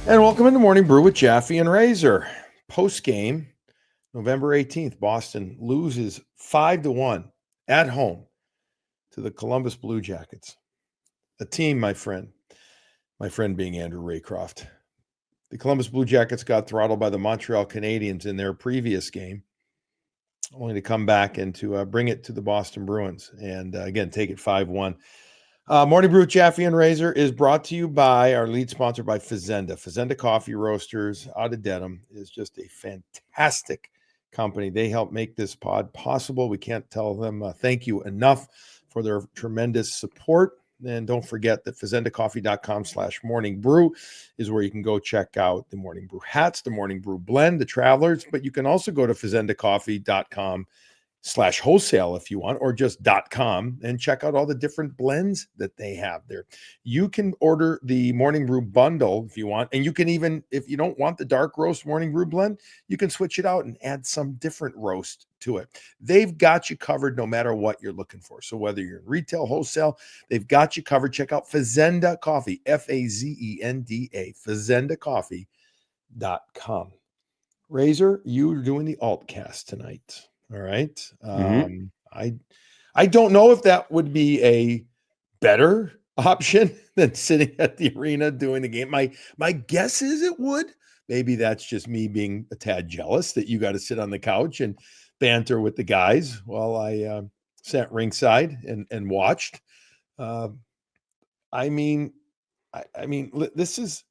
And welcome into Morning Brew with Jaffe and Razor. Post game, November 18th, Boston loses 5-1 at home to the Columbus Blue Jackets. A team, my friend being Andrew Raycroft. The Columbus Blue Jackets got throttled by the Montreal Canadiens in their previous game, only to come back and to bring it to the Boston Bruins and, again, take it 5-1. Morning Brew with Jaffe and Razor is brought to you by our lead sponsor by Fazenda. Fazenda Coffee Roasters out of Dedham is just a fantastic company. They help make this pod possible. We can't tell them thank you enough for their tremendous support. And don't forget that fazendacoffee.com/morning brew is where you can go check out the Morning Brew hats, the Morning Brew blend, the Travelers. But you can also go to fazendacoffee.com/wholesale if you want, or just .com, and check out all the different blends that they have there. You can order the Morning Brew bundle if you want, and you can even, if you don't want the dark roast Morning Brew blend, you can switch it out and add some different roast to it. They've got you covered no matter what you're looking for. So whether you're in retail, wholesale, they've got you covered. Check out Fazenda Coffee, Fazenda, fazendacoffee.com. Razor, you're doing the Altcast tonight. All right. I don't know if that would be a better option than sitting at the arena doing the game. My guess is it would. Maybe that's just me being a tad jealous that you got to sit on the couch and banter with the guys while I sat ringside and watched. This is.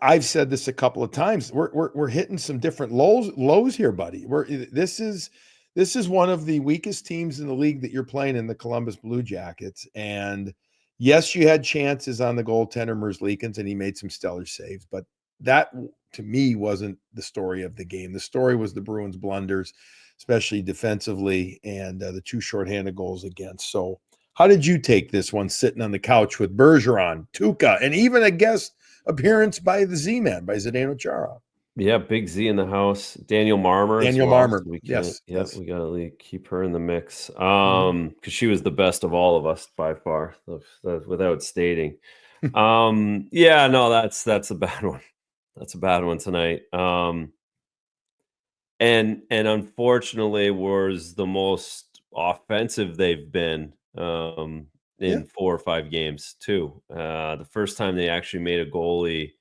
I've said this a couple of times. We're hitting some different lows here, buddy. This is one of the weakest teams in the league that you're playing in, the Columbus Blue Jackets. And yes, you had chances on the goaltender Merzlikins, and he made some stellar saves, but that to me wasn't the story of the game. The story was the Bruins' blunders, especially defensively, and the two shorthanded goals against. So how did you take this one sitting on the couch with Bergeron, Tuukka, and even a guest appearance by the Z-Man, by Zdeno Chara? Yeah, Big Z in the house. Daniel Marmer. Marmer. So Yes. We gotta keep her in the mix. Because she was the best of all of us by far, without stating. Yeah, no, that's a bad one. That's a bad one tonight. And unfortunately was the most offensive they've been in 4 or 5 games too. The first time they actually made a goalie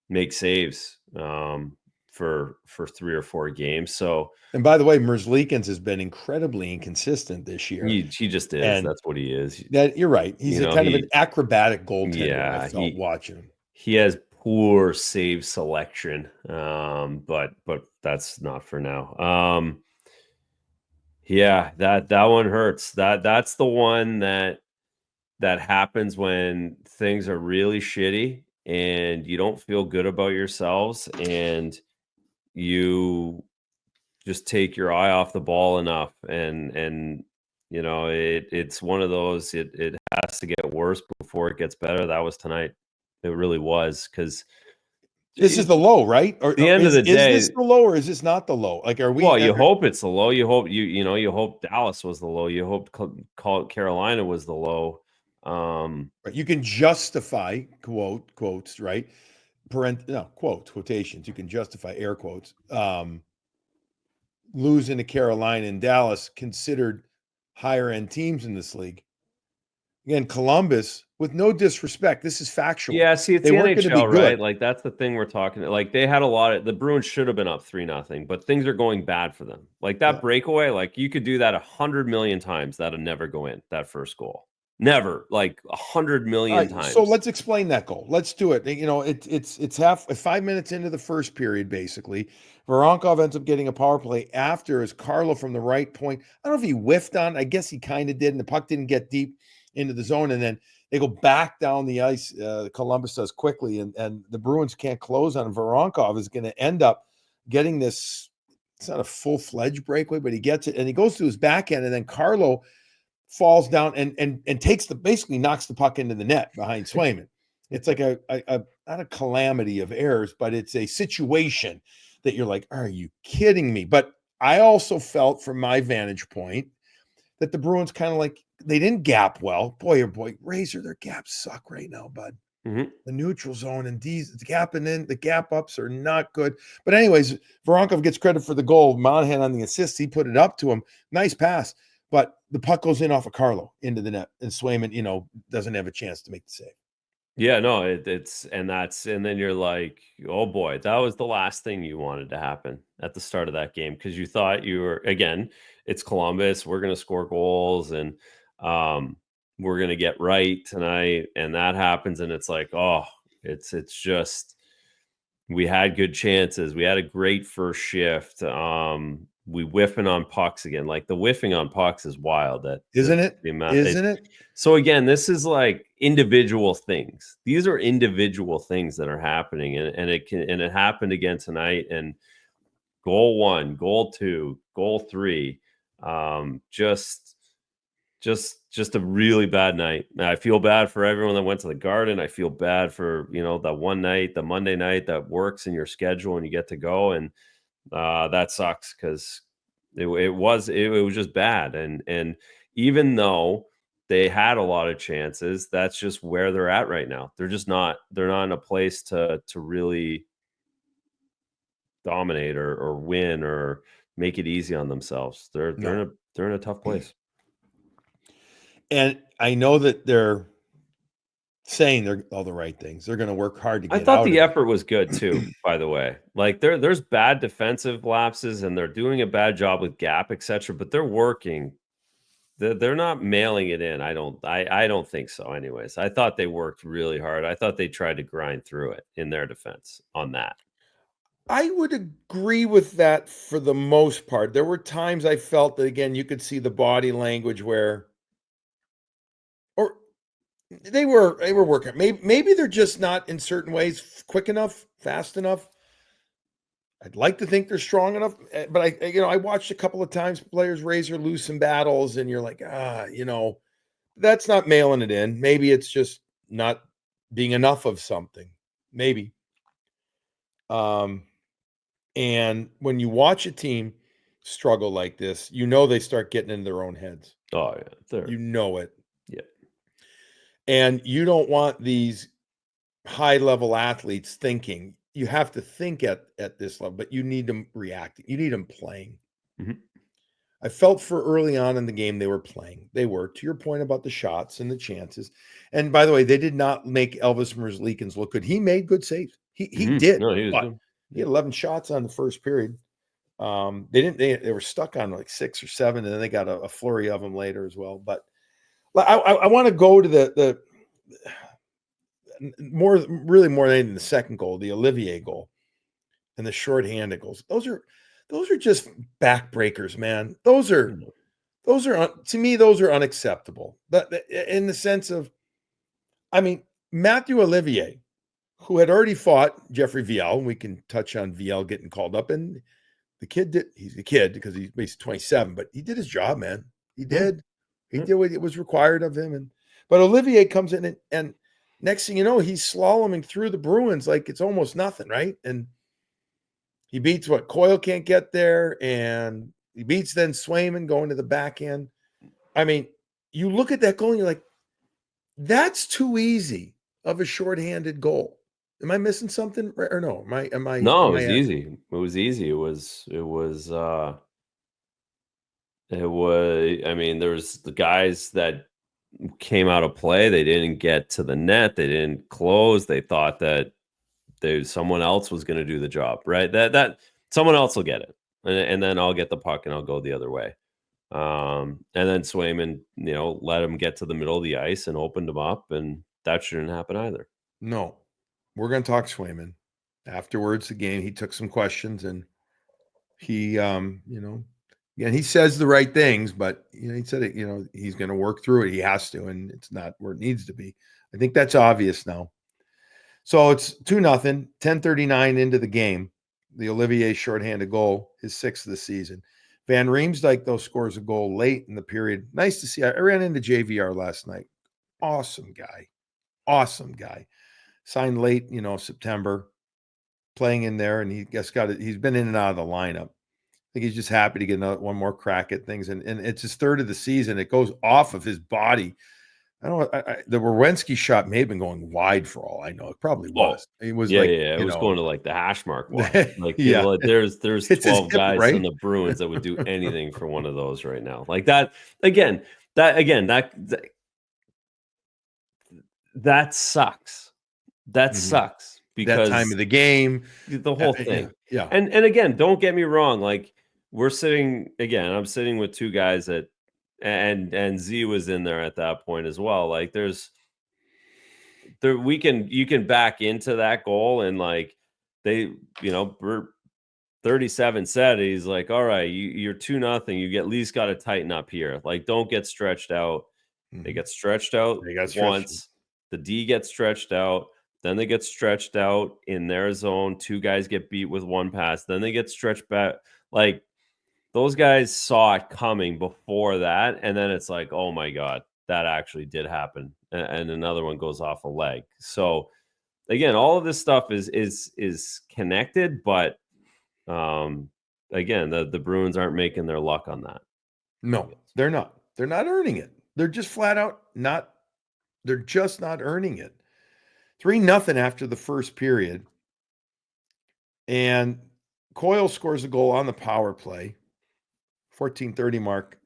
make saves for 3 or 4 games. So, and by the way, Merzlikins has been incredibly inconsistent this year. He just is. And that's what he is. That you're right. He's kind of an acrobatic goaltender. Yeah, I felt watching him. He has poor save selection, but that's not for now. Yeah, that one hurts. That's the one that happens when things are really shitty and you don't feel good about yourselves and you just take your eye off the ball enough and you know it's one of those it has to get worse before it gets better. That was tonight. It really was, because this is the low, right? Or the end of the day, is this the low or is this not the low? Like, are we? Well, you hope it's the low. You hope you hope Dallas was the low. You hope Carolina was the low. You can justify quotes, right? Quotations. You can justify air quotes. Losing to Carolina and Dallas, considered higher end teams in this league. Again, Columbus, with no disrespect, this is factual. Yeah, see, it's the NHL, right? Like, that's the thing we're talking. Like, they had the Bruins should have been up 3-0, but things are going bad for them. Like, that breakaway, like, you could do that 100 million times. That'll never go in, that first goal. Never, like 100 million times. So let's explain that goal. Let's do it. You know, it's 5 minutes into the first period, basically. Voronkov ends up getting a power play after as Carlo from the right point. I don't know if he whiffed on. I guess he kind of did, and the puck didn't get deep into the zone. And then they go back down the ice. Columbus does quickly, and the Bruins can't close on him. Voronkov is going to end up getting this. It's not a full-fledged breakaway, but he gets it, and he goes to his backhand, and then Carlo falls down and basically knocks the puck into the net behind Swayman. It's like a not a calamity of errors, but it's a situation that you're like, are you kidding me? But I also felt, from my vantage point, that the Bruins kind of like, they didn't gap well. Boy, oh boy, Razor, their gaps suck right now, bud. Mhm. The neutral zone and D's gapping in, the gap ups are not good. But anyways, Voronkov gets credit for the goal. Monahan on the assist, he put it up to him. Nice pass. But the puck goes in off of Carlo into the net. And Swayman, doesn't have a chance to make the save. Yeah, no, and then you're like, oh boy, that was the last thing you wanted to happen at the start of that game because you thought you were again, it's Columbus, we're gonna score goals and um we're gonna get right tonight, and that happens, and it's like, oh, it's just we had good chances. We had a great first shift. We whiffing on pucks again. Like the whiffing on pucks is wild. That Isn't it? the amount. Isn't it? So again, this is like individual things. These are individual things that are happening, and it happened again tonight. And goal 1, goal 2, goal 3, just a really bad night. I feel bad for everyone that went to the Garden. I feel bad for that one night, the Monday night that works in your schedule and you get to go, and that sucks because it was just bad. And even though they had a lot of chances, that's just where they're at right now. They're not in a place to really dominate or win or make it easy on themselves. They're in a tough place. And I know that they're saying they're all the right things. They're going to work hard to get I thought out the of effort was good too, by the way. Like there's bad defensive lapses and they're doing a bad job with gap, etc. But they're working. They're not mailing it in. I don't think so. Anyways, I thought they worked really hard. I thought they tried to grind through it in their defense on that. I would agree with that for the most part. There were times I felt that again you could see the body language where or they were working. Maybe they're just not in certain ways quick enough, fast enough. I'd like to think they're strong enough, but I watched a couple of times players Razor lose some battles, and you're like, that's not mailing it in. Maybe it's just not being enough of something. Maybe. And when you watch a team struggle like this, they start getting in their own heads. Oh yeah, You know it. Yeah. And you don't want these high-level athletes thinking. You have to think at this level, but you need them reacting. You need them playing. Mm-hmm. I felt for early on in the game they were playing. They were, to your point about the shots and the chances. And by the way, they did not make Elvis Merzlikins look good. He made good saves. He did. No, he was good. He had 11 shots on the first period. They were stuck on like 6 or 7, and then they got a flurry of them later as well. But I want to go to the more than anything, the second goal, the Olivier goal, and the shorthanded goals. Those are just backbreakers, man. Those are to me, those are unacceptable. But in the sense of, Matthew Olivier, who had already fought Jeffrey Viel, and we can touch on Viel getting called up, and the kid he's a kid because he's basically 27, but he did his job, man. He did. He did what was required of him. But Olivier comes in and next thing you know, he's slaloming through the Bruins like it's almost nothing, right? And he beats what Coyle can't get there, and he beats then Swayman going to the back end. You look at that goal and you're like, that's too easy of a shorthanded goal. Am I missing something or no? Am I? No, it was easy. It was easy. It was. There was the guys that came out of play. They didn't get to the net. They didn't close. They thought that someone else was going to do the job, right? That someone else will get it, and then I'll get the puck and I'll go the other way. And then Swayman, let him get to the middle of the ice and opened him up, and that shouldn't happen either. No, we're going to talk Swayman afterwards. The game, he took some questions, and he, he says the right things, but he said it. He's going to work through it. He has to, and it's not where it needs to be. I think that's obvious now. So it's 2-0, 10:39 into the game. The Olivier shorthanded goal, his 6th of the season. Van Riemsdyk, though, scores a goal late in the period. Nice to see. I ran into JVR last night. Awesome guy. Signed late, September, playing in there, and he's been in and out of the lineup. I think he's just happy to get one more crack at things. And it's his 3rd of the season. It goes off of his body I don't know. The Werenski shot may have been going wide for all I know. It probably Oh, was. It was yeah, like, yeah. It was going to like the hash mark wide. Like, yeah, there's it's his 12 hip, guys on right? the Bruins that would do anything for one of those right now. Like that again. That sucks. That Mhm. sucks That time because of the game. the whole thing. Yeah. And again, don't get me wrong. Like I'm sitting with two guys that, and Z was in there at that point as well. Like you can back into that goal, and like they, 37 said, he's like, all right, you're 2-0. You at least got to tighten up here. Like, don't get stretched out. They Mhm. get stretched out They got stretched. once. The D gets stretched out. Then they get stretched out in their zone. Two guys get beat with one pass. Then they get stretched back. Like, those guys saw it coming before that. And then it's like, oh my God, that actually did happen. And another one goes off a leg. So again, all of this stuff is connected, but again, the Bruins aren't making their luck on that. No, they're not. They're not earning it. They're just flat out not. They're just not earning it. 3-0 after the first period, and Coyle scores a goal on the power play. 14:30 mark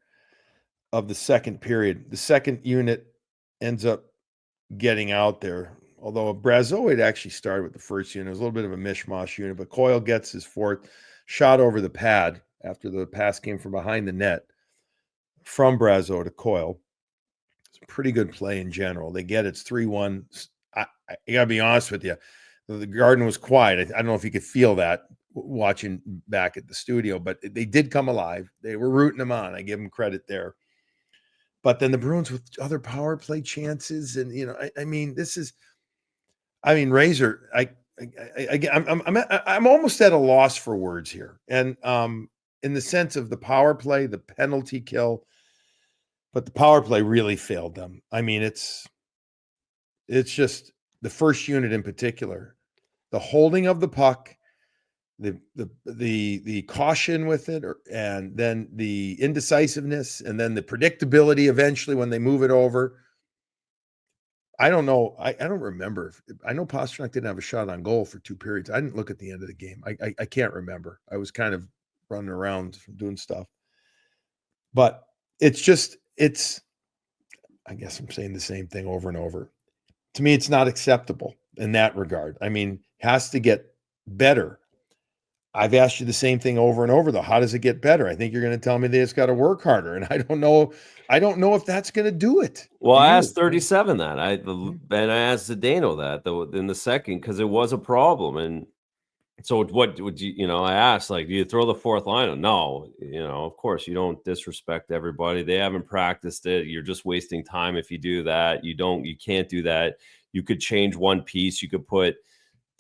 of the second period. The second unit ends up getting out there. Although Brazo had actually started with the first unit. It was a little bit of a mishmash unit, but Coyle gets his fourth shot over the pad after the pass came from behind the net from Brazo to Coyle. It's a pretty good play in general. They get it's 3-1. I got to be honest with you. The Garden was quiet. I don't know if you could feel that watching back at the studio, but they did come alive. They were rooting them on. I give them credit there. But then the Bruins with other power play chances, and I mean, Razor. I'm almost at a loss for words here, and in the sense of the power play, the penalty kill, but the power play really failed them. I mean, it's just the first unit in particular, the holding of the puck, the caution with it, and then the indecisiveness, and then the predictability eventually when they move it over. I don't know. I don't remember. I know Pastrnak didn't have a shot on goal for 2 periods. I didn't look at the end of the game. I can't remember. I was kind of running around doing stuff. But it's I guess I'm saying the same thing over and over. To me, it's not acceptable in that regard. I mean, has to get better. I've asked you the same thing over and over, though. How does it get better? I think you're going to tell me they just got to work harder, and I don't know. I don't know if that's going to do it. Well, Do I you? asked 37 that. And I asked Zdeno that though in the second because it was a problem. And so what would I asked, like, do you throw the fourth line? No, of course you don't disrespect everybody. They haven't practiced it. You're just wasting time if you do that. You can't do that. You could change one piece. You could put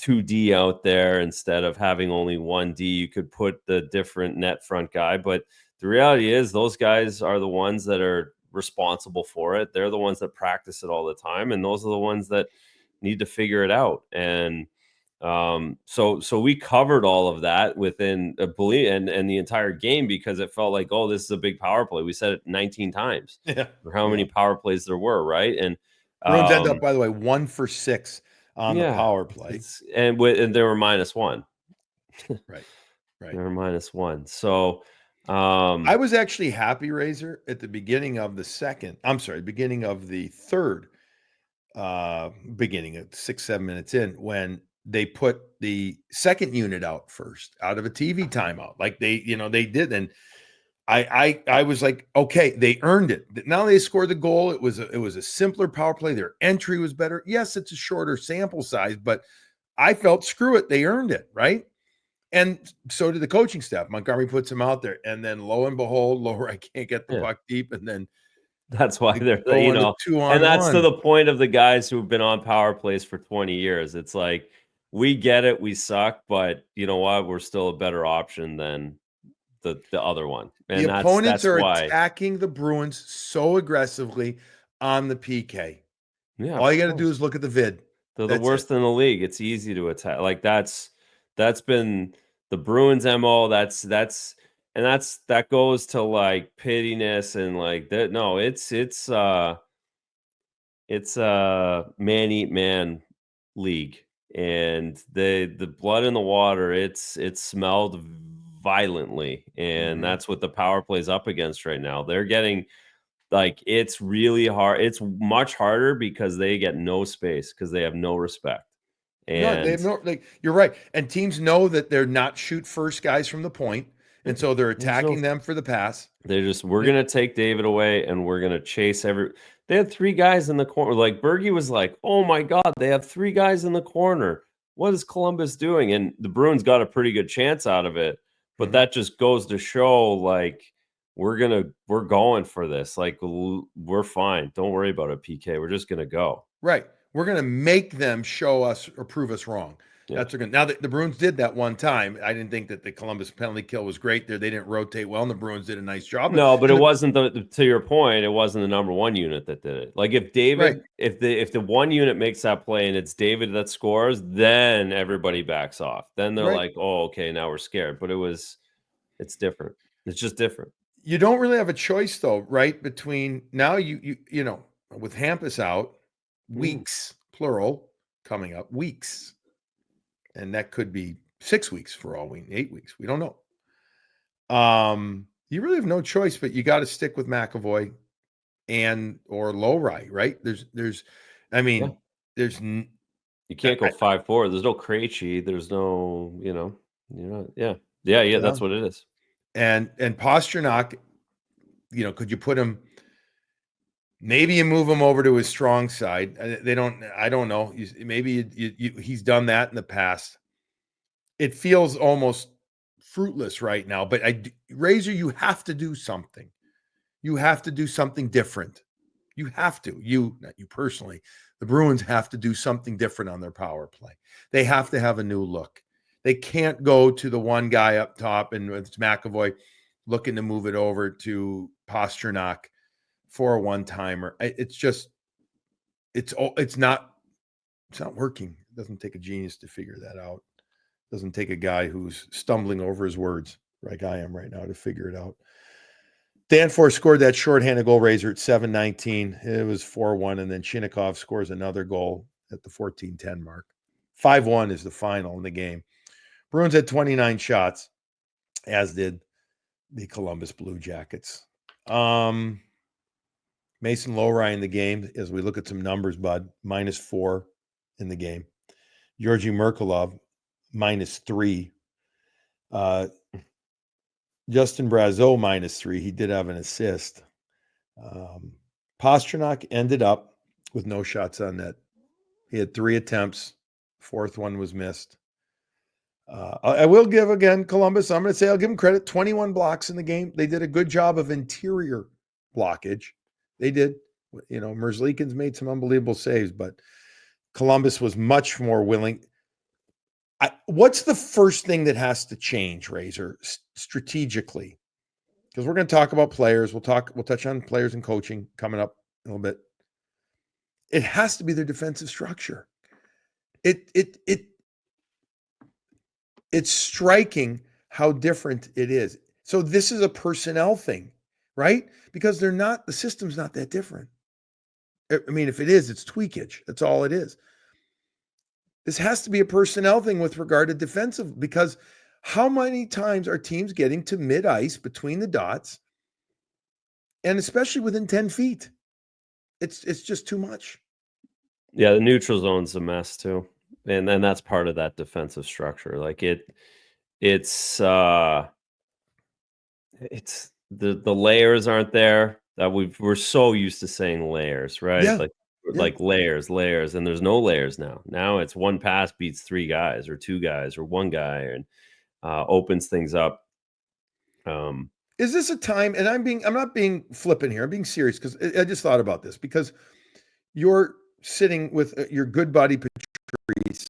2D out there instead of having only 1D. You could put the different net front guy. But the reality is those guys are the ones that are responsible for it. They're the ones that practice it all the time. And those are the ones that need to figure it out. And so we covered all of that within and the entire game because it felt like, oh, this is a big power play. We said it 19 times Yeah. for how many power plays there were, right? And Bruins end up, by the way, 1 for 6 on the yeah, power play. and they were -1. Right. They were -1. So I was actually happy, Razor, at the beginning of the beginning of the third, beginning at 6, 7 minutes in, when they put the second unit out first, out of a TV timeout, like they did. And I was like, okay, they earned it. Now they scored the goal. It was a simpler power play. Their entry was better. Yes, it's a shorter sample size, but I felt screw it. They earned it, right? And so did the coaching staff. Montgomery puts him out there, and then lo and behold, Lower I can't get the puck deep, and then that's why they're go on the 2-on-1. and that's to the point of the guys who've been on power plays for 20 years. It's like, we get it, we suck, but you know what? We're still a better option than the other one. And the opponents are why attacking the Bruins so aggressively on the PK. Yeah, all you got to do is look at the vid. They're the worst in the league. It's easy to attack. Like that's been the Bruins' MO. That goes to like pittiness and like that. No, it's it's a man eat man league, and the blood in the water, it's smelled violently, and Mhm. that's what the power play's up against right now. They're getting like it's really hard. It's much harder because they get no space because they have no respect. No, they And have no like you're right. And teams know that they're not shoot first guys from the point, and so they're there's no attacking them for the pass. They just, we're Eh, gonna take David away and we're gonna chase every. They had three guys in the corner. Like Bergie was like, "Oh my god, they have three guys in the corner. What is Columbus doing?" And the Bruins got a pretty good chance out of it, but mhm. that just goes to show, like, we're going for this. Like, we're fine. Don't worry about it, PK. We're just gonna go. Right. We're going to make them show us or prove us wrong. Yeah. That's what now the Bruins did that one time. I didn't think that the Columbus penalty kill was great there. They didn't rotate well, and the Bruins did a nice job. No, but it And the wasn't to your point, it wasn't the number one unit that did it. Like if right, David, if the one unit makes that play and it's David that scores, then everybody backs off. Then they're right. like, "Oh, okay, now we're scared." But it's different. It's just different. You don't really have a choice though, right? Between now you know, with Hampus out, Mm. weeks, plural, coming up, weeks. And that could be 6 weeks for all we 8 weeks. We don't know. You really have no choice, but you got to stick with McAvoy and or Lowry, right? I Yeah. mean, You can't go 5-4. There's no Krejci. There's no, yeah. Yeah, yeah. that's what it is. And Pasternak, you know, could you put him? Maybe you move him over to his strong side. They don't. I don't know. Maybe he's done that in the past. It feels almost fruitless right now. But Razor, you have to do something. You have to do something different. You have to. Not you personally. The Bruins have to do something different on their power play. They have to have a new look. They can't go to the one guy up top and it's McAvoy looking to move it over to Pasternak for a one-timer. It's not working. It doesn't take a genius to figure that out. It doesn't take a guy who's stumbling over his words like I am right now to figure it out. Danforth scored that shorthanded goal, Razor, at 7:19. It was 4-1, and then Chinnikov scores another goal at the 14:10 mark. 5-1 is the final in the game. Bruins had 29 shots, as did the Columbus Blue Jackets. Mason Lowry in the game, as we look at some numbers, bud, -4 in the game. Georgi Merkulov, -3. Justin Brazeau, -3. He did have an assist. Pasternak ended up with no shots on net. He had 3 attempts. Fourth one was missed. I will give again Columbus. I'm going to say I'll give them credit. 21 blocks in the game. They did a good job of interior blockage. They did. You know, Merzlikins made some unbelievable saves, but Columbus was much more willing. What's the first thing that has to change, Razor, strategically? Because we're going to talk about players. We'll touch on players and coaching coming up a little bit. It has to be their defensive structure. It's striking how different it is. So this is a personnel thing, right? Because the system's not that different. I mean, if it is, it's tweakage. That's all it is. This has to be a personnel thing with regard to defensive, because how many times are teams getting to mid-ice between the dots, and especially within 10 feet? It's just too much. Yeah, the neutral zone's a mess too. And then that's part of that defensive structure. Like it's the layers aren't there that we're so used to saying layers, right? Yeah. Yeah. Like layers, and there's no layers now. Now it's one pass beats 3 guys or 2 guys or 1 guy, and opens things up. Is this a time, and I'm not being flippant here, I'm being serious, because I just thought about this, because you're sitting with your good buddy Patrice.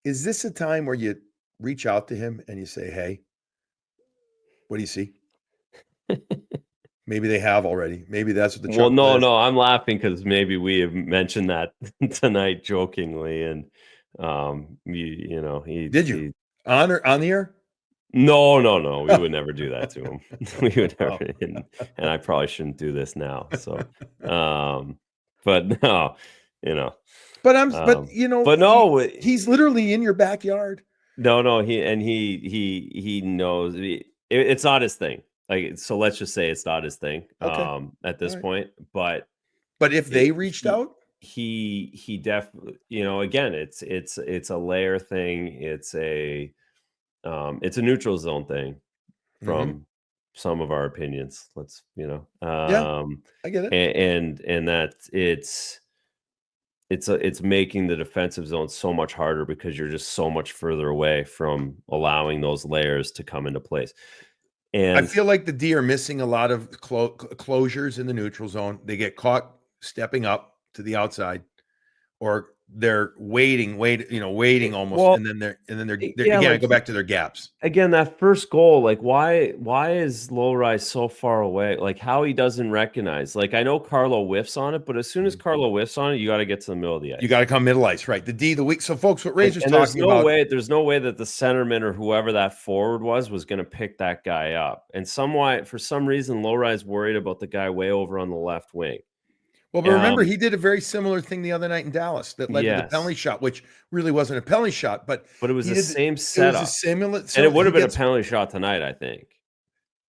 Is this a time where you reach out to him and you say, hey, what do you see? Maybe they have already. Maybe that's what the Well, chuckle is. no, I'm laughing because maybe we have mentioned that tonight jokingly, and Did you on the air? No, we would never do that to him. We would never, Oh. and I probably shouldn't do this now. So, but no, you know. But But no, he's literally in your backyard. no, he knows it's not his thing. Like, so let's just say it's not his thing Okay. at All this right. point. But But if they reached he out, he definitely, again, it's a layer thing. It's a neutral zone thing mhm. from some of our opinions. Let's, Yeah, I get it. and that it's making the defensive zone so much harder because you're just so much further away from allowing those layers to come into place. I And feel like the D are missing a lot of closures in the neutral zone. They get caught stepping up to the outside, or they're waiting almost, well, and they're yeah, again. I like go back to their gaps. again, that first goal, like why is low rise so far away? Like, how he doesn't recognize. Like, I know Carlo whiffs on it, but as soon as Mhm. Carlo whiffs on it, you got to get to the middle of the You got ice. to come middle ice, right? The D, the weak. So, folks, what And Razor's and there's talking no about. way that the centerman or whoever that forward was gonna pick that guy up. And for some reason, low rise worried about the guy way over on the left wing. Well, but remember, Um, he did a very similar thing the other night in Dallas that led to the penalty yes, shot, which really wasn't a penalty shot, but but it was he the did. same It was a setup, similar. and it So would he have been a gets penalty shot tonight, I think.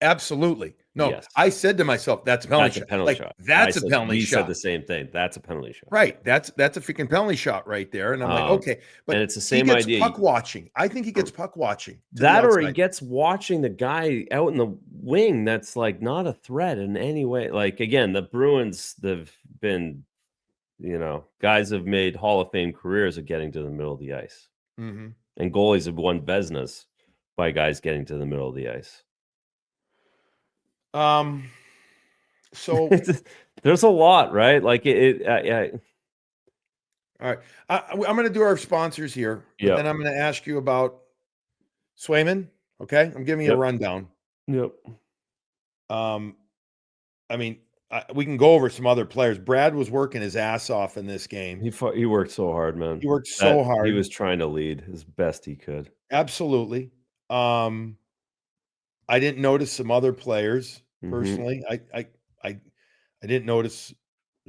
absolutely no. Yes, I said to myself, "That's a penalty that's a shot." penalty Like shot. that's a penalty We said the shot. same thing. That's a penalty shot. Right. That's a freaking penalty shot right there. And I'm like, Um, okay, and but it's the he same gets idea. puck watching. I think he gets puck watching to the That, or he outside. gets watching the guy out in the wing that's, like, not a threat in any way. Like, again, the Bruins, they've been, guys have made Hall of Fame careers of getting to the middle of the ice, Hmm. and goalies have won Vezinas by guys getting to the middle of the ice. Um. So, There's a lot, right? Like, all right, I'm going to do our sponsors here, but then yep, I'm going to ask you about Swayman. Okay, I'm giving you a yep, rundown. yep. Um. I mean, we can go over some other players. Brad was working his ass off in this game. He worked so hard, man. He worked so That he hard. was trying to lead as best he could. Absolutely. Um. I didn't notice some other players Mhm. personally. I didn't notice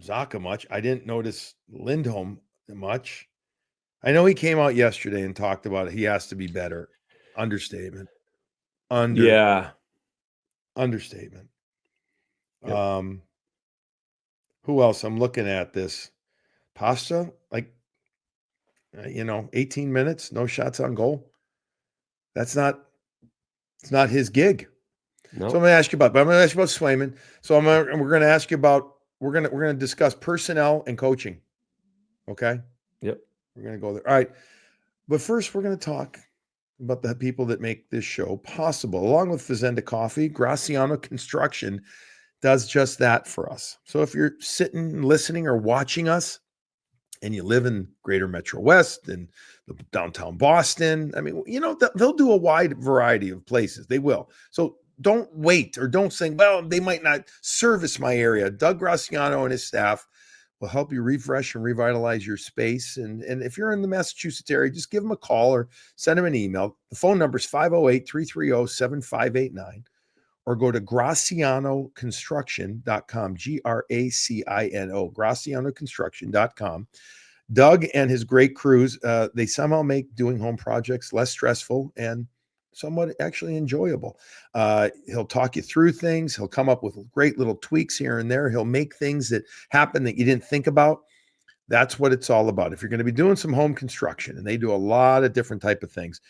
Zaka much. I didn't notice Lindholm much. I know he came out yesterday and talked about it. He has to be better. Understatement. Under Yeah. understatement. Yep. Um, who else? I'm looking at this. Pasta, like 18 minutes, no shots on goal. That's not it's not his gig. So I'm Nope. going to ask you about, but I'm going to ask you about Swayman. So we're going to ask you about we're going to discuss personnel and coaching. Okay, Yep. we're going to go there. All right, but first we're going to talk about the people that make this show possible. Along with Fazenda Coffee, Graciano Construction does just that for us. So if you're sitting, listening, or watching us, and you live in Greater Metro West and downtown Boston, I mean, they'll do a wide variety of places. They will. So don't wait, or don't say, well, they might not service my area. Doug Graciano and his staff will help you refresh and revitalize your space. And if you're in the Massachusetts area, just give them a call or send them an email. The phone number is 508-330-7589, or go to gracianoconstruction.com, Gracino, gracianoconstruction.com. Doug and his great crews, they somehow make doing home projects less stressful and somewhat actually enjoyable. He'll talk you through things. He'll come up with great little tweaks here and there. He'll make things that happen that you didn't think about. That's what it's all about. If you're going to be doing some home construction, and they do a lot of different type of things,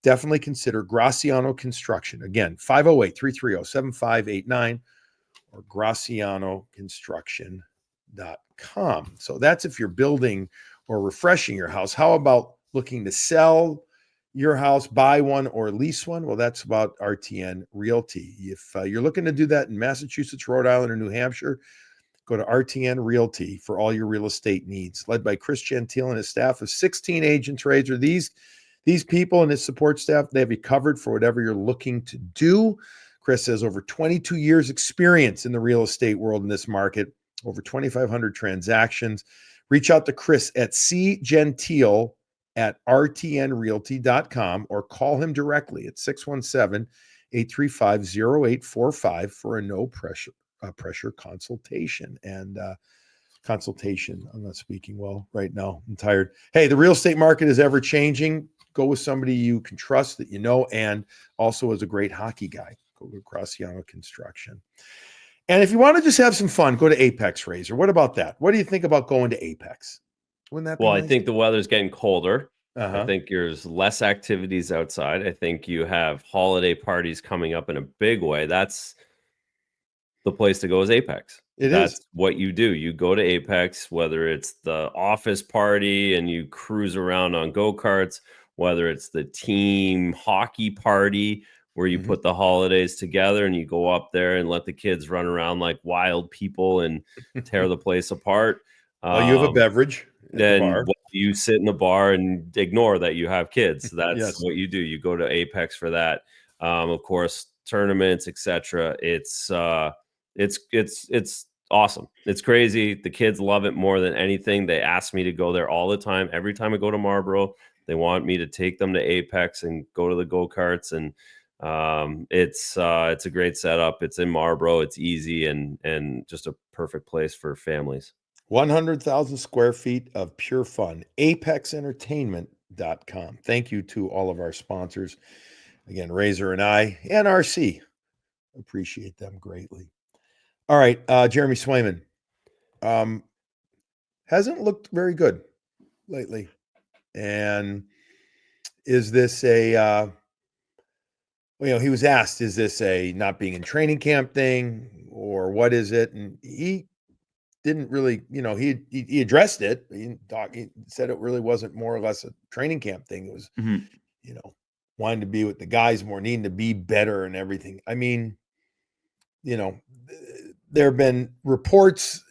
definitely consider Graciano Construction. Again, 508-330-7589 or gracianoconstruction.com. So that's if you're building or refreshing your house. How about looking to sell your house, buy one, or lease one? Well, that's about RTN Realty. If you're looking to do that in Massachusetts, Rhode Island, or New Hampshire, go to RTN Realty for all your real estate needs. Led by Chris Gentile and his staff of 16 agents. Razor, these people and his support staff, they have you covered for whatever you're looking to do. Chris has over 22 years experience in the real estate world in this market, over 2,500 transactions. Reach out to Chris at cgentile@rtnrealty.com or call him directly at 617-835-0845 for a no pressure consultation. And consultation. I'm not speaking well right now. I'm tired. Hey, the real estate market is ever changing. Go with somebody you can trust, that you know, and also as a great hockey guy. Go to Graciano Construction. And if you want to just have some fun, go to Apex Razor. What about that? What do you think about going to Apex? Wouldn't that be Well, I nice? think the weather's getting colder. I Uh-huh. think there's less activities outside. I think you have holiday parties coming up in a big way. That's the place to go is Apex. It is. That's what you do. You go to Apex, whether it's the office party and you cruise around on go-karts, whether it's the team hockey party where you put the holidays together and you go up there and let the kids run around like wild people and tear the place apart. Well, you have a beverage at the bar. Then you sit in the bar and ignore that you have kids. That's Yes. what you do. You go to Apex for that. Of course, tournaments, etc. It's awesome. It's crazy. The kids love it more than anything. They ask me to go there all the time. Every time I go to Marlboro, they want me to take them to Apex and go to the go-karts. And it's a great setup. It's in Marlboro. It's easy and just a perfect place for families. 100,000 square feet of pure fun. ApexEntertainment.com. Thank you to all of our sponsors. Again, Razor and I and RC. Appreciate them greatly. All right, Jeremy Swayman hasn't looked very good lately. And is this a, he was asked, is this a not being in training camp thing or what is it? And he didn't really, he addressed it. He said it really wasn't more or less a training camp thing. It was, wanting to be with the guys more, needing to be better and everything. I mean, there have been reports,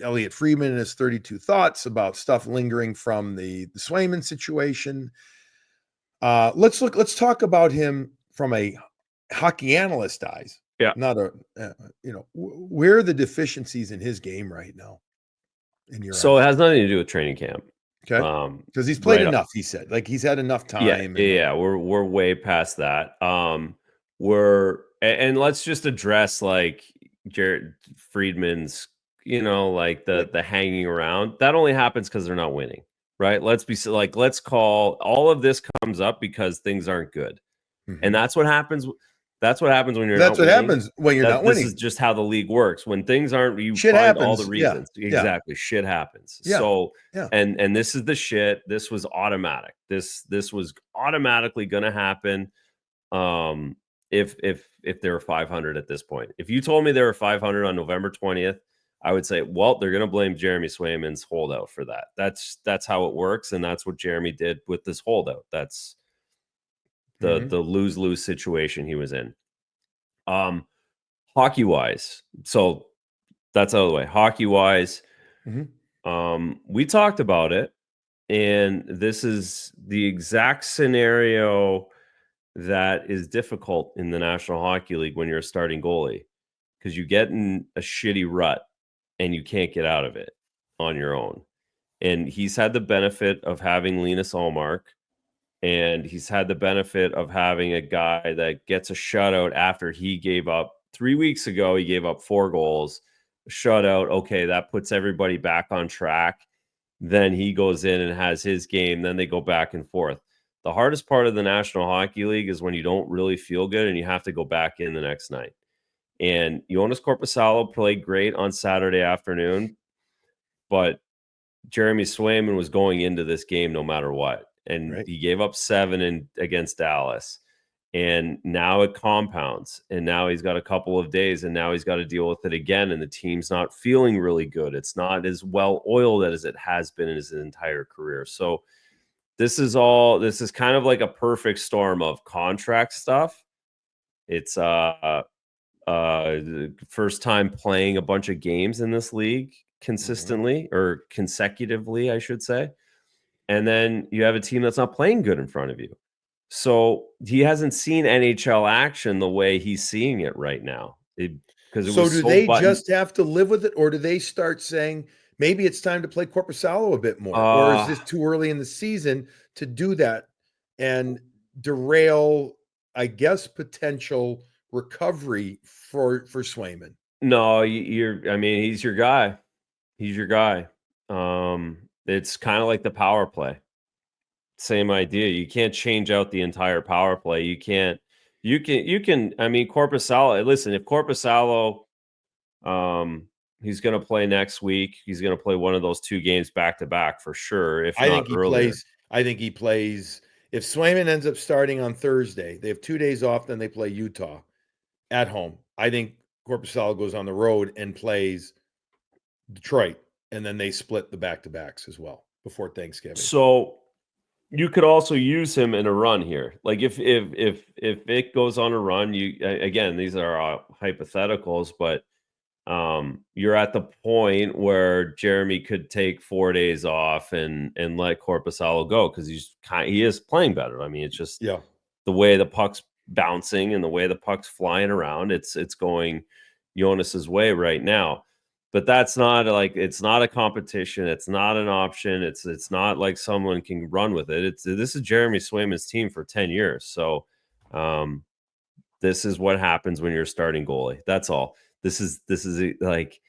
Elliot Friedman and his 32 Thoughts about stuff lingering from the Swayman situation. Let's talk about him from a hockey analyst eyes. Yeah. Not where are the deficiencies in his game right now? So it has nothing to do with training camp. Okay. Because he's played enough, he said. Like he's had enough time. Yeah. We're way past that. And let's just address like Jared Friedman's, like the hanging around. That only happens because they're not winning, right? Let's call all of this comes up because things aren't good. And that's what happens. That's what happens when you're not winning. That's what happens when you're not winning. This is just how the league works. When things aren't, you shit find happens. all the reasons. Yeah. Exactly. Shit happens. Yeah. So, and this is the shit. This was automatic. This was automatically going to happen. If they were 500 at this point, if you told me they were 500 on November 20th, I would say, well, they're going to blame Jeremy Swayman's holdout for that. That's how it works. And that's what Jeremy did with this holdout. That's the lose-lose situation he was in. Hockey-wise, so that's out of the way. Hockey-wise, we talked about it, and this is the exact scenario that is difficult in the National Hockey League when you're a starting goalie, because you get in a shitty rut and you can't get out of it on your own. And he's had the benefit of having Linus Ullmark, and he's had the benefit of having a guy that gets a shutout after he gave up 3 weeks ago. He gave up 4 goals, shutout. Okay, that puts everybody back on track. Then he goes in and has his game. Then they go back and forth. The hardest part of the National Hockey League is when you don't really feel good and you have to go back in the next night. And Jonas Korpisalo played great on Saturday afternoon, but Jeremy Swayman was going into this game no matter what. And he gave up 7 against Dallas. And now it compounds. And now he's got a couple of days, and now he's got to deal with it again. And the team's not feeling really good. It's not as well oiled as it has been in his entire career. So this is kind of like a perfect storm of contract stuff. It's first time playing a bunch of games in this league consistently or consecutively, I should say. And then you have a team that's not playing good in front of you. So he hasn't seen NHL action the way he's seeing it right now. Do they just have to live with it, or do they start saying maybe it's time to play Korpisalo a bit more? Or is this too early in the season to do that and derail, I guess, potential recovery for Swayman? No, he's your guy. He's your guy. It's kind of like the power play. Same idea. You can't change out the entire power play. You can, I mean, Corpusalo, listen, if Corpusalo, he's going to play next week, he's going to play one of those 2 games back to back for sure, if I not think he earlier. plays. I think he plays. If Swayman ends up starting on Thursday, they have 2 days off. Then they play Utah at home. I think Corpusalo goes on the road and plays Detroit, and then they split the back-to-backs as well before Thanksgiving. So you could also use him in a run here. Like if it goes on a run, again, these are hypotheticals, but you're at the point where Jeremy could take 4 days off and let Corpusalo go because he is playing better. I mean, it's just the way the puck's bouncing and the way the puck's flying around. It's going Jonas's way right now. But that's not it's not a competition. It's not an option. It's not like someone can run with it. This is Jeremy Swayman's team for 10 years. So this is what happens when you're starting goalie. That's all. This is like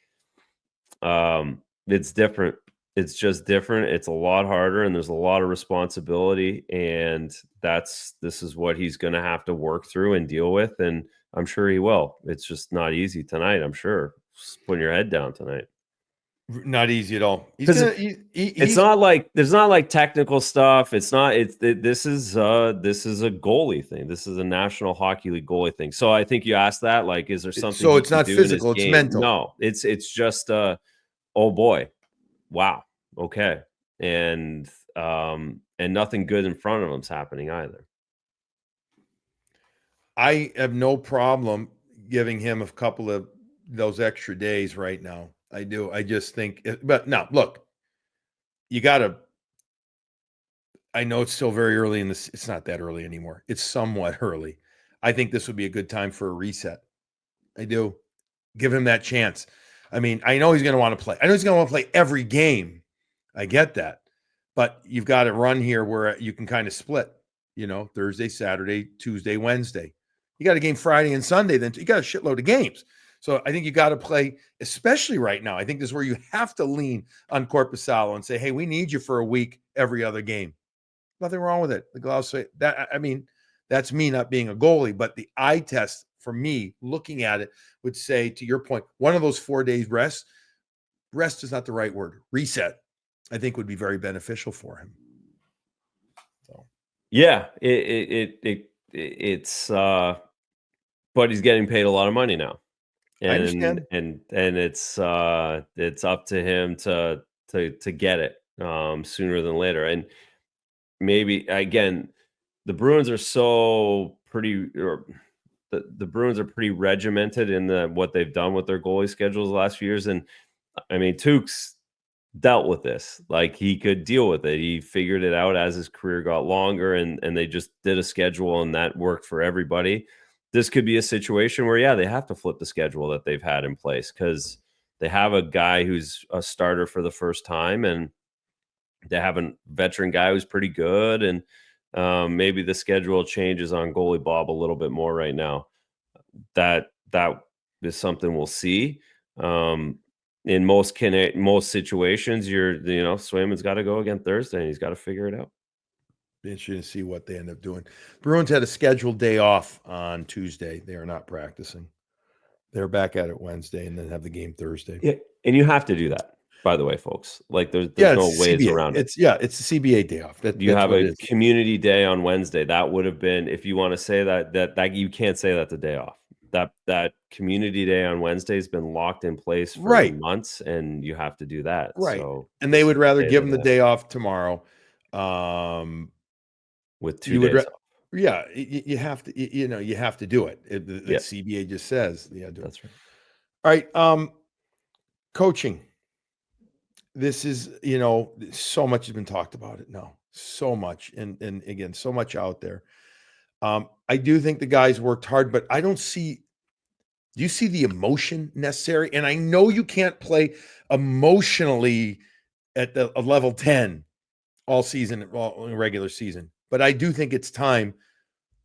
it's different. It's just different. It's a lot harder and there's a lot of responsibility, and this is what he's going to have to work through and deal with, and I'm sure he will. It's just not easy tonight, I'm sure. Just putting your head down tonight. Not easy at all. It's not like there's not like technical stuff. This is a goalie thing. This is a National Hockey League goalie thing. So I think you asked that, like, is there something? So it's not physical, it's mental. No, it's just oh boy, wow, okay, and nothing good in front of him's happening either. I have no problem giving him a couple of those extra days right now. I do. I just think, but now look, you got to, I know it's still very early in this. It's not that early anymore. It's somewhat early. I think this would be a good time for a reset. I do. Give him that chance. I mean, I know he's going to want to play. I know he's going to want to play every game. I get that. But you've got to run here where you can kind of split, Thursday, Saturday, Tuesday, Wednesday. You got a game Friday and Sunday, then you got a shitload of games. So I think you got to play, especially right now. I think this is where you have to lean on Corpusalo and say, hey, we need you for a week every other game. Nothing wrong with it. The gloves say that. I mean, that's me not being a goalie, but the eye test for me, looking at it, would say, to your point, one of those 4 days rest is not the right word. Reset, I think, would be very beneficial for him. So, yeah, it's but he's getting paid a lot of money now. And, I understand. And it's up to him to get it sooner than later. And maybe again, the Bruins are the Bruins are pretty regimented in what they've done with their goalie schedules the last few years. And I mean, Tukes dealt with this. Like, he could deal with it. He figured it out as his career got longer, and they just did a schedule, and that worked for everybody. This could be a situation where, they have to flip the schedule that they've had in place because they have a guy who's a starter for the first time, and they have a veteran guy who's pretty good, and maybe the schedule changes on goalie Bob a little bit more right now. That is something we'll see. In most situations, Swayman's got to go again Thursday, and he's got to figure it out. Be interesting to see what they end up doing. Bruins had a scheduled day off on Tuesday. They are not practicing. They're back at it Wednesday, and then have the game Thursday. Yeah, and you have to do that, by the way, folks. Like, there's no ways around it. It's a CBA day off. You have a community day on Wednesday. That would have been, if you want to say that you can't say that's a day off. That community day on Wednesday has been locked in place for months, and you have to do that. Right. So, and they would rather give them the day off tomorrow. With 2 days off. Yeah, you have to. You have to do it. The CBA just says, That's right. All right. Coaching. This is, so much has been talked about it now. So much, and again, so much out there. I do think the guys worked hard, but I don't see. Do you see the emotion necessary? And I know you can't play emotionally at a level 10 all season, in regular season. But I do think it's time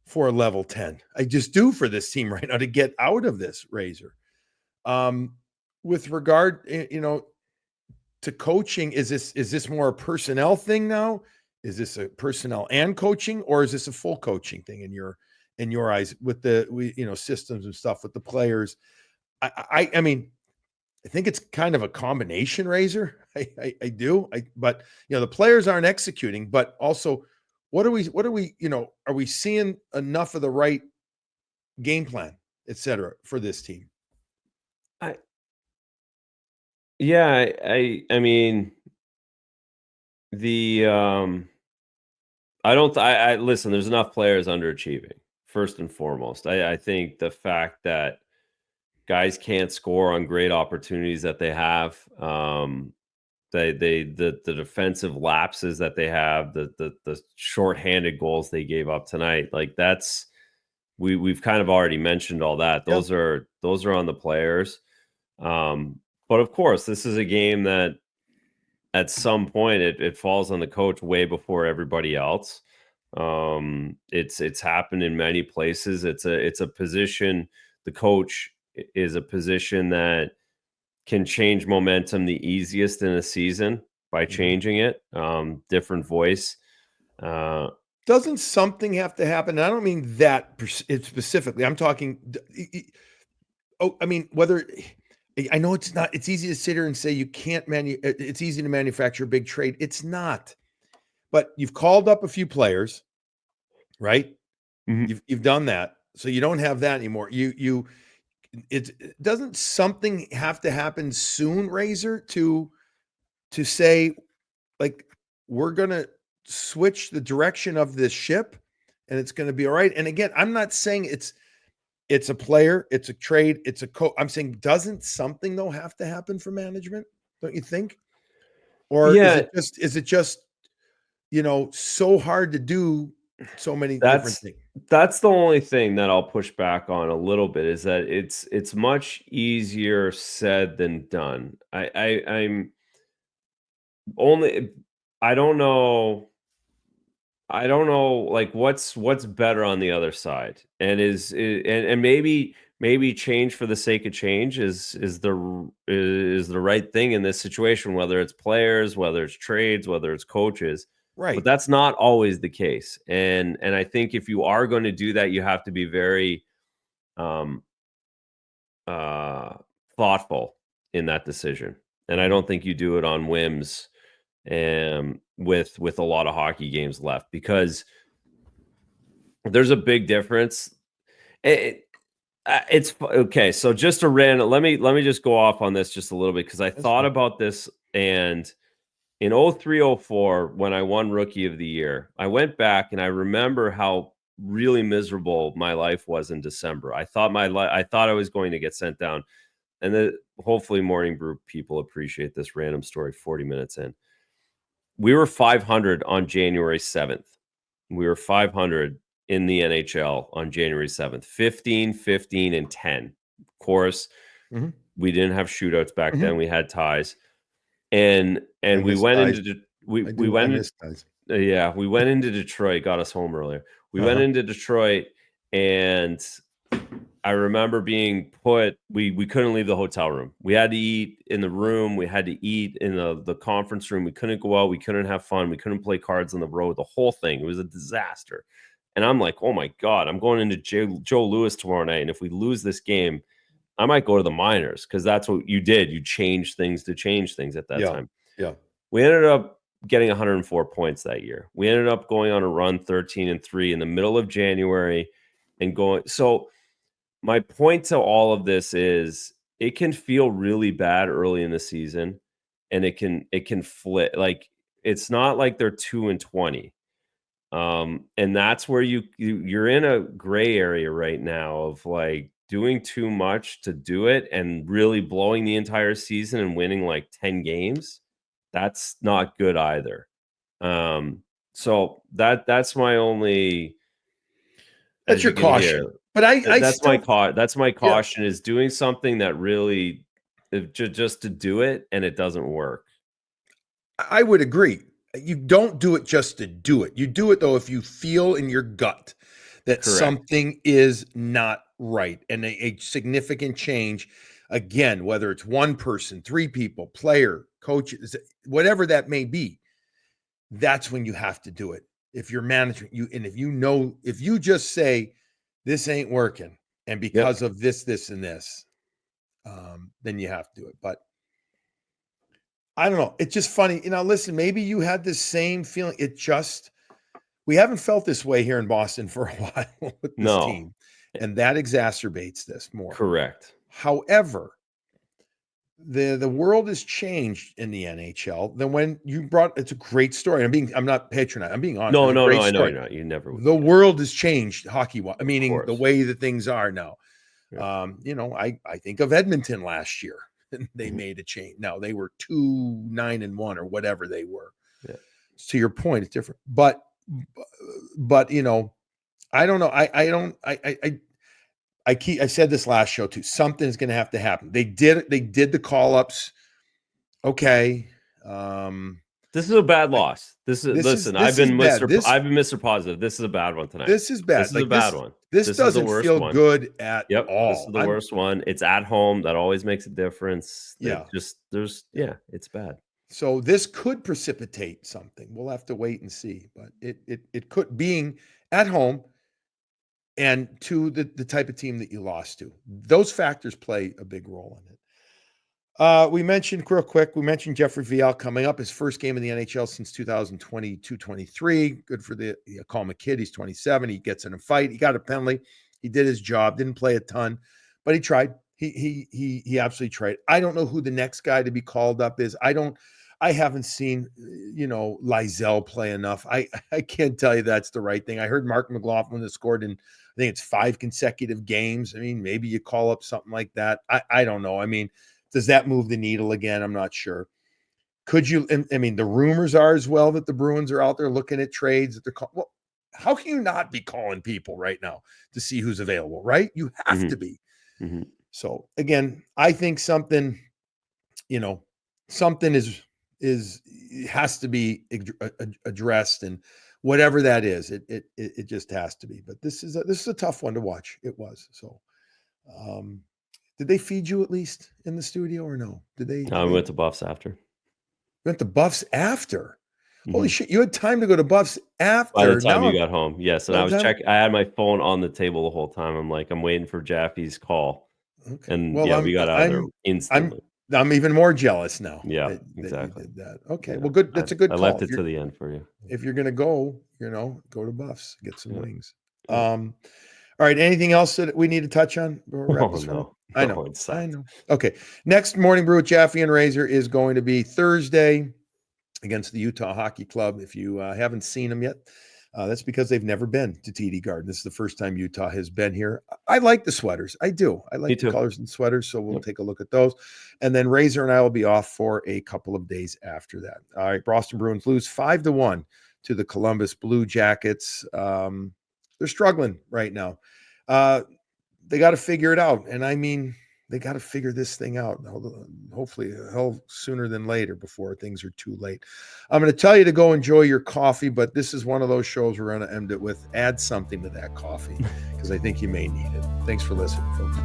for a level 10. I just do for this team right now to get out of this, Razor. With regard, to coaching, is this more a personnel thing now? Is this a personnel and coaching, or is this a full coaching thing in your eyes with the systems and stuff with the players? I mean, I think it's kind of a combination, Razor. I do. But the players aren't executing, but also what are we, are we seeing enough of the right game plan, et cetera, for this team? I yeah, I mean the I don't I listen, there's enough players underachieving, first and foremost. I think the fact that guys can't score on great opportunities that they have, the defensive lapses that they have, the shorthanded goals they gave up tonight, like that's we've kind of already mentioned all that. Yeah. Those are on the players. But of course, this is a game that at some point it falls on the coach way before everybody else. It's happened in many places. It's a position. The coach is a position that can change momentum the easiest in a season by changing it. Different voice. Doesn't something have to happen? And I don't mean that specifically. I'm talking. I mean, whether I know it's not. It's easy to sit here and say you can't it's easy to manufacture a big trade. It's not. But you've called up a few players, right? Mhm. You've done that, so you don't have that anymore. It doesn't something have to happen soon, Razor, to say like we're gonna switch the direction of this ship and it's gonna be all right. And again, I'm not saying it's a player, it's a trade, it's a coach. I'm saying doesn't something though have to happen for management? Don't you think? Or Yeah, is it just so hard to do so many different that's things? that's the only thing that I'll push back on a little bit is that it's much easier said than done. I'm only I don't know like what's better on the other side. And and maybe change for the sake of change is the right thing in this situation, whether it's players, whether it's trades, whether it's coaches. But Right. that's not always the case. And I think if you are going to do that, you have to be very um uh thoughtful in that decision. And I Mhm. don't think you do it on whims with a lot of hockey games left, because there's a big difference. Okay. So just a random. Let me just go off on this just a little bit, because I That's thought fine. about this, and in 03-04, when I won Rookie of the Year, I went back and I remember how really miserable my life was in December. I thought I was going to get sent down, and hopefully Morning Brew people appreciate this random story. 40 minutes in, we were 500 on January 7th. We were 500 in the NHL on January 7th, 15, 15, and 10. Of course, Mhm. we didn't have shootouts back then. Mhm. We had ties. And I we miss went ties. into I we do. I went miss ties. yeah, we went into Detroit, got us home earlier. We went Uh-huh. into Detroit, and I remember being put we couldn't leave the hotel room. We had to eat in the room, we had to eat in the conference room. We couldn't go out, we couldn't have fun, we couldn't play cards on the road, the whole thing. It was a disaster. And I'm like, "Oh my god, I'm going into Joe Louis tomorrow night, and if we lose this game, I might go to the minors," because that's what you did. You changed things to change things at that Yeah. time. Yeah. We ended up getting 104 points that year. We ended up going on a run 13-3 in the middle of January and going. So my point to all of this is it can feel really bad early in the season, and it can flip. Like, it's not like they're 2-20. And that's where you're in a gray area right now of like doing too much to do it and really blowing the entire season and winning like 10 games. That's not good either. So that's my only, That's as your you can hear, caution. But I still that's my yeah, caution, is doing something that really just to do it and it doesn't work. I would agree. You don't do it just to do it. You do it though if you feel in your gut that Correct. something is not right and a significant change. Again, whether it's one person, three people, player, coaches, whatever that may be, that's when you have to do it. If you're managing if you just say this ain't working and because of this and this, then you have to do it. But I don't know. It's just funny. Listen, maybe you had this same feeling. We haven't felt this way here in Boston for a while with this team. And that exacerbates this more. Correct. However, the world has changed in the NHL than when you it's a great story. I'm not patronizing. I'm being honest. No, I know you're not. You never would. The world has changed hockey-wise, meaning the way that things are now. Yeah. I think of Edmonton last year. They made a change. Now they were 2-9-1 or whatever they were. Yeah. To your point, it's different. But I don't know. I said this last show too. Something's going to have to happen. They did the call-ups. Okay. This is a bad loss. I've been Mr. Positive. This is a bad one tonight. This is bad. This is a bad one. This doesn't feel good at all. This is the worst one. It's at home. That always makes a difference. It's bad. So this could precipitate something. We'll have to wait and see. But it could, being at home and to the type of team that you lost to. Those factors play a big role in it. We mentioned real quick, Jaffe Razor coming up, his first game in the NHL since 2022-23. Good for call him a kid. He's 27. He gets in a fight. He got a penalty. He did his job. Didn't play a ton, but he tried. He absolutely tried. I don't know who the next guy to be called up is. I haven't seen, Lysell play enough. I can't tell you that's the right thing. I heard Mark McLaughlin has scored in, I think it's 5 consecutive games. Maybe you call up something like that. I don't know. Does that move the needle again? I'm not sure. Could you? The rumors are as well that the Bruins are out there looking at trades that they're calling. Well, how can you not be calling people right now to see who's available? Right? You have to be. Mm-hmm. So again, I think something has to be addressed, and whatever that is, it just has to be. But this is a tough one to watch. It was so. Did they feed you at least in the studio or no? We went to Buffs after. You went to Buffs after? Mm-hmm. Holy shit! You had time to go to Buffs after. By the time you got home, yes. And I was checking. I had my phone on the table the whole time. I'm waiting for Jaffe's call. Okay. And we got out of there instantly. I'm even more jealous now. Yeah, exactly. That you did that. Okay, well, good. That's a good call. I left it to the end for you. If you're gonna go, go to Buffs, get some wings. All right. Anything else that we need to touch on? I know. Okay. Next Morning Brew with Jaffe and Razor is going to be Thursday against the Utah Hockey Club. If you haven't seen them yet, that's because they've never been to TD Garden. This is the first time Utah has been here. I like the sweaters. I do. I like the colors and sweaters. So we'll take a look at those. And then Razor and I will be off for a couple of days after that. All right. Boston Bruins lose 5-1 to the Columbus Blue Jackets. They're struggling right now. They got to figure it out. And they got to figure this thing out. Hopefully sooner than later before things are too late. I'm going to tell you to go enjoy your coffee, but this is one of those shows we're going to end it with. Add something to that coffee because I think you may need it. Thanks for listening, folks.